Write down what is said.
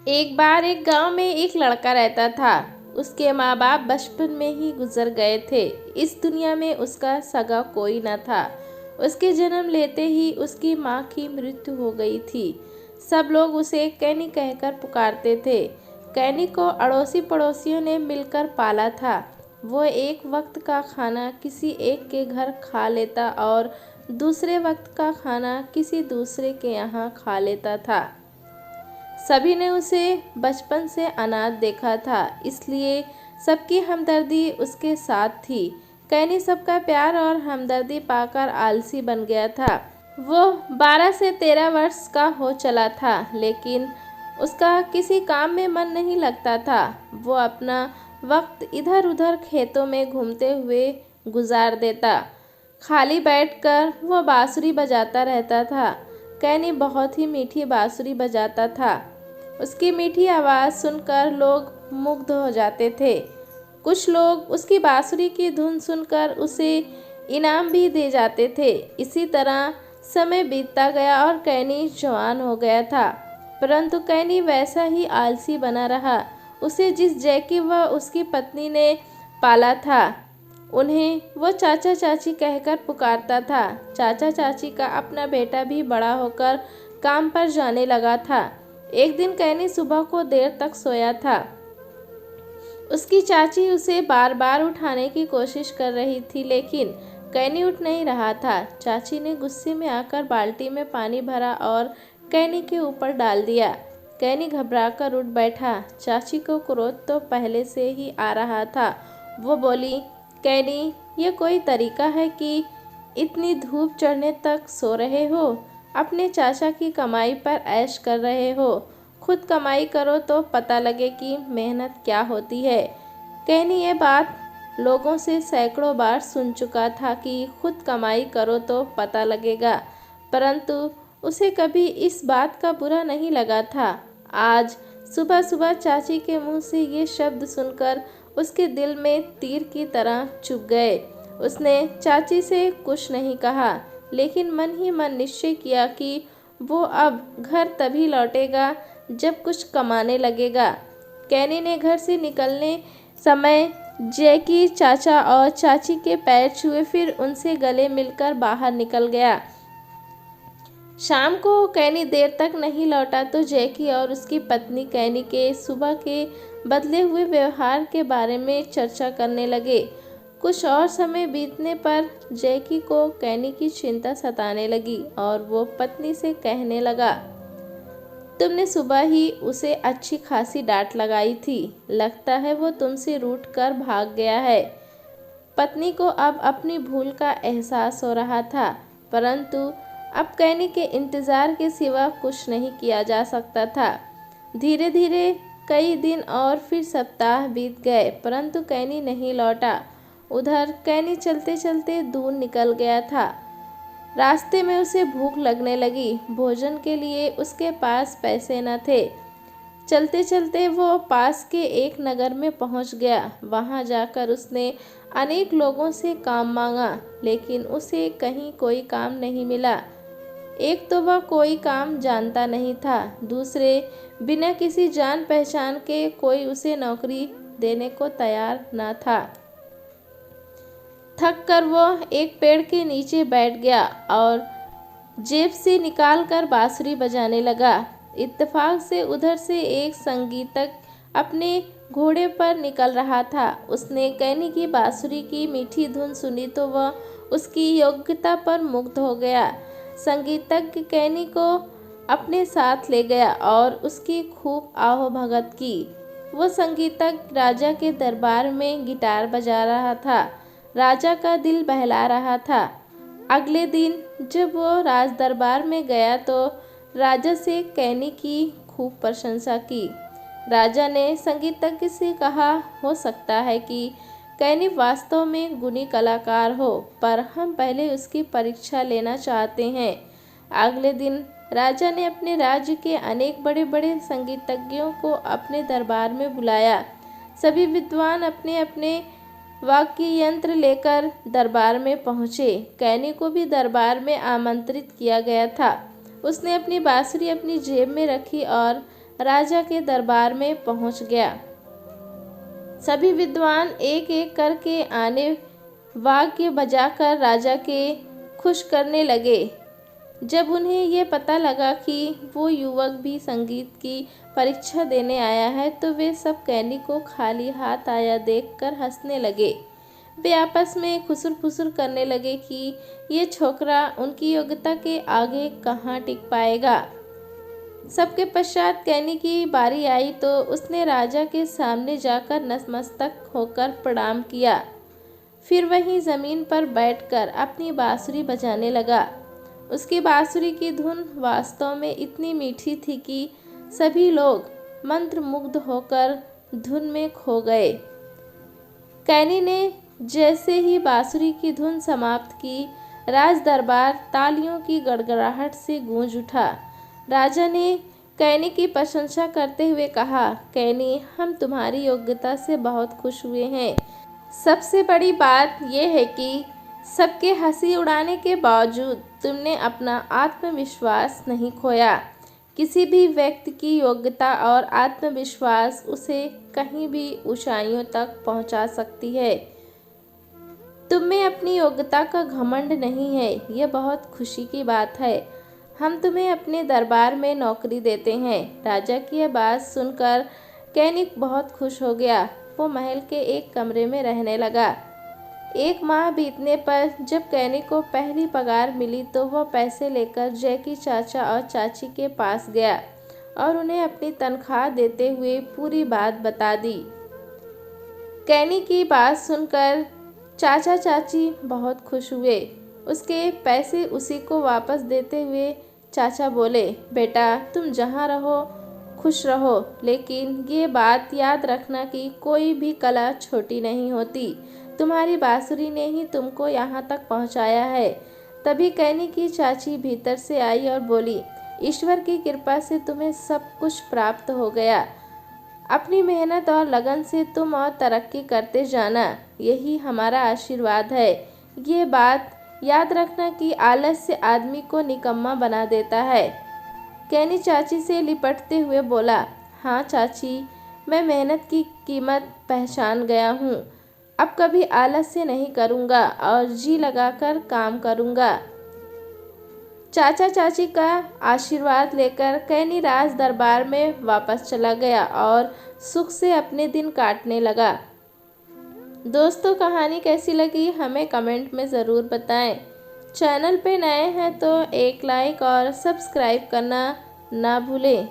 एक बार एक गांव में एक लड़का रहता था। उसके माँ बाप बचपन में ही गुजर गए थे। इस दुनिया में उसका सगा कोई न था। उसके जन्म लेते ही उसकी माँ की मृत्यु हो गई थी। सब लोग उसे कैनी कहकर पुकारते थे। कैनी को अड़ोसी पड़ोसियों ने मिलकर पाला था। वो एक वक्त का खाना किसी एक के घर खा लेता और दूसरे वक्त का खाना किसी दूसरे के यहाँ खा लेता था। सभी ने उसे बचपन से अनाथ देखा था, इसलिए सबकी हमदर्दी उसके साथ थी। कैनी सबका प्यार और हमदर्दी पाकर आलसी बन गया था। वो 12 से 13 वर्ष का हो चला था, लेकिन उसका किसी काम में मन नहीं लगता था। वो अपना वक्त इधर उधर खेतों में घूमते हुए गुजार देता। खाली बैठकर वो बांसुरी बजाता रहता था। कैनी बहुत ही मीठी बांसुरी बजाता था। उसकी मीठी आवाज़ सुनकर लोग मुग्ध हो जाते थे। कुछ लोग उसकी बांसुरी की धुन सुनकर उसे इनाम भी दे जाते थे। इसी तरह समय बीतता गया और कैनी जवान हो गया था, परंतु कैनी वैसा ही आलसी बना रहा। उसे जिस जैकी व उसकी पत्नी ने पाला था, उन्हें वो चाचा चाची कहकर पुकारता था। चाचा चाची का अपना बेटा भी बड़ा होकर काम पर जाने लगा था। एक दिन कैनी सुबह को देर तक सोया था। उसकी चाची उसे बार बार उठाने की कोशिश कर रही थी, लेकिन कैनी उठ नहीं रहा था। चाची ने गुस्से में आकर बाल्टी में पानी भरा और कैनी के ऊपर डाल दिया। कैनी घबराकर उठ बैठा। चाची को क्रोध तो पहले से ही आ रहा था। वो बोली, कैनी, ये कोई तरीका है कि इतनी धूप चढ़ने तक सो रहे हो? अपने चाचा की कमाई पर ऐश कर रहे हो। खुद कमाई करो तो पता लगे कि मेहनत क्या होती है। कैनी ये बात लोगों से सैकड़ों बार सुन चुका था कि खुद कमाई करो तो पता लगेगा, परंतु उसे कभी इस बात का बुरा नहीं लगा था। आज सुबह सुबह चाची के मुंह से ये शब्द सुनकर उसके दिल में तीर की तरह चुभ गए। उसने चाची से कुछ नहीं कहा, लेकिन मन ही मन निश्चय किया कि वो अब घर तभी लौटेगा जब कुछ कमाने लगेगा। कैनी ने घर से निकलने समय जैकी चाचा और चाची के पैर छुए, फिर उनसे गले मिलकर बाहर निकल गया। शाम को कैनी देर तक नहीं लौटा तो जैकी और उसकी पत्नी कैनी के सुबह के बदले हुए व्यवहार के बारे में चर्चा करने लगे। कुछ और समय बीतने पर जैकी को कैनी की चिंता सताने लगी और वो पत्नी से कहने लगा, तुमने सुबह ही उसे अच्छी खासी डांट लगाई थी। लगता है वो तुमसे रूठ कर भाग गया है। पत्नी को अब अपनी भूल का एहसास हो रहा था, परंतु अब कैनी के इंतज़ार के सिवा कुछ नहीं किया जा सकता था। धीरे धीरे कई दिन और फिर सप्ताह बीत गए, परंतु कैनी नहीं लौटा। उधर कैनी चलते चलते दूर निकल गया था। रास्ते में उसे भूख लगने लगी। भोजन के लिए उसके पास पैसे न थे। चलते चलते वो पास के एक नगर में पहुंच गया। वहां जाकर उसने अनेक लोगों से काम मांगा, लेकिन उसे कहीं कोई काम नहीं मिला। एक तो वह कोई काम जानता नहीं था, दूसरे बिना किसी जान पहचान के कोई उसे नौकरी देने को तैयार न था। थक कर वो एक पेड़ के नीचे बैठ गया और जेब से निकाल कर बांसुरी बजाने लगा। इत्तेफाक से उधर से एक संगीतक अपने घोड़े पर निकल रहा था। उसने कैनी की बांसुरी की मीठी धुन सुनी तो वह उसकी योग्यता पर मुग्ध हो गया। संगीतज्ञ कैनी को अपने साथ ले गया और उसकी खूब आवभगत की। वो संगीतज्ञ राजा के दरबार में गिटार बजा रहा था। राजा का दिल बहला रहा था। अगले दिन जब वो राज दरबार में गया तो राजा से कैनी की खूब प्रशंसा की। राजा ने संगीतज्ञ से कहा, हो सकता है कि कैनी वास्तव में गुणी कलाकार हो, पर हम पहले उसकी परीक्षा लेना चाहते हैं। अगले दिन राजा ने अपने राज्य के अनेक बड़े बड़े संगीतज्ञों को अपने दरबार में बुलाया। सभी विद्वान अपने अपने वाद्य यंत्र लेकर दरबार में पहुँचे। कैनी को भी दरबार में आमंत्रित किया गया था। उसने अपनी बांसुरी अपनी जेब में रखी और राजा के दरबार में पहुंच गया। सभी विद्वान एक एक करके आने वाद्य बजाकर राजा के खुश करने लगे। जब उन्हें ये पता लगा कि वो युवक भी संगीत की परीक्षा देने आया है तो वे सब कैनी को खाली हाथ आया देखकर हंसने लगे। वे आपस में खुसुर फुसुर करने लगे कि ये छोकरा उनकी योग्यता के आगे कहाँ टिक पाएगा। सबके पश्चात कैनी की बारी आई तो उसने राजा के सामने जाकर नतमस्तक होकर प्रणाम किया। फिर वहीं ज़मीन पर बैठकर अपनी बांसुरी बजाने लगा। उसकी बांसुरी की धुन वास्तव में इतनी मीठी थी कि सभी लोग मंत्रमुग्ध होकर धुन में खो गए। कैनी ने जैसे ही बांसुरी की धुन समाप्त की, राज दरबार तालियों की गड़गड़ाहट से गूंज उठा। राजा ने कैनी की प्रशंसा करते हुए कहा, कैनी, हम तुम्हारी योग्यता से बहुत खुश हुए हैं। सबसे बड़ी बात यह है कि सबके हंसी उड़ाने के बावजूद तुमने अपना आत्मविश्वास नहीं खोया। किसी भी व्यक्ति की योग्यता और आत्मविश्वास उसे कहीं भी ऊंचाइयों तक पहुंचा सकती है। तुम में अपनी योग्यता का घमंड नहीं है, यह बहुत खुशी की बात है। हम तुम्हें अपने दरबार में नौकरी देते हैं। राजा की यह बात सुनकर कैनी बहुत खुश हो गया। वो महल के एक कमरे में रहने लगा। एक माह बीतने पर जब कैनी को पहली पगार मिली तो वह पैसे लेकर जैकी चाचा और चाची के पास गया और उन्हें अपनी तनख्वाह देते हुए पूरी बात बता दी। कैनी की बात सुनकर चाचा चाची बहुत खुश हुए। उसके पैसे उसी को वापस देते हुए चाचा बोले, बेटा, तुम जहाँ रहो खुश रहो, लेकिन ये बात याद रखना कि कोई भी कला छोटी नहीं होती। तुम्हारी बांसुरी ने ही तुमको यहाँ तक पहुँचाया है। तभी कैनी की चाची भीतर से आई और बोली, ईश्वर की कृपा से तुम्हें सब कुछ प्राप्त हो गया। अपनी मेहनत और लगन से तुम और तरक्की करते जाना, यही हमारा आशीर्वाद है। ये बात याद रखना कि आलस्य आदमी को निकम्मा बना देता है। कैनी चाची से लिपटते हुए बोला, हाँ चाची, मैं मेहनत की कीमत पहचान गया हूँ। अब कभी आलस्य नहीं करूँगा और जी लगाकर काम करूँगा। चाचा चाची का आशीर्वाद लेकर कैनी राज दरबार में वापस चला गया और सुख से अपने दिन काटने लगा। दोस्तों, कहानी कैसी लगी हमें कमेंट में ज़रूर बताएं। चैनल पे नए हैं तो एक लाइक और सब्सक्राइब करना ना भूलें।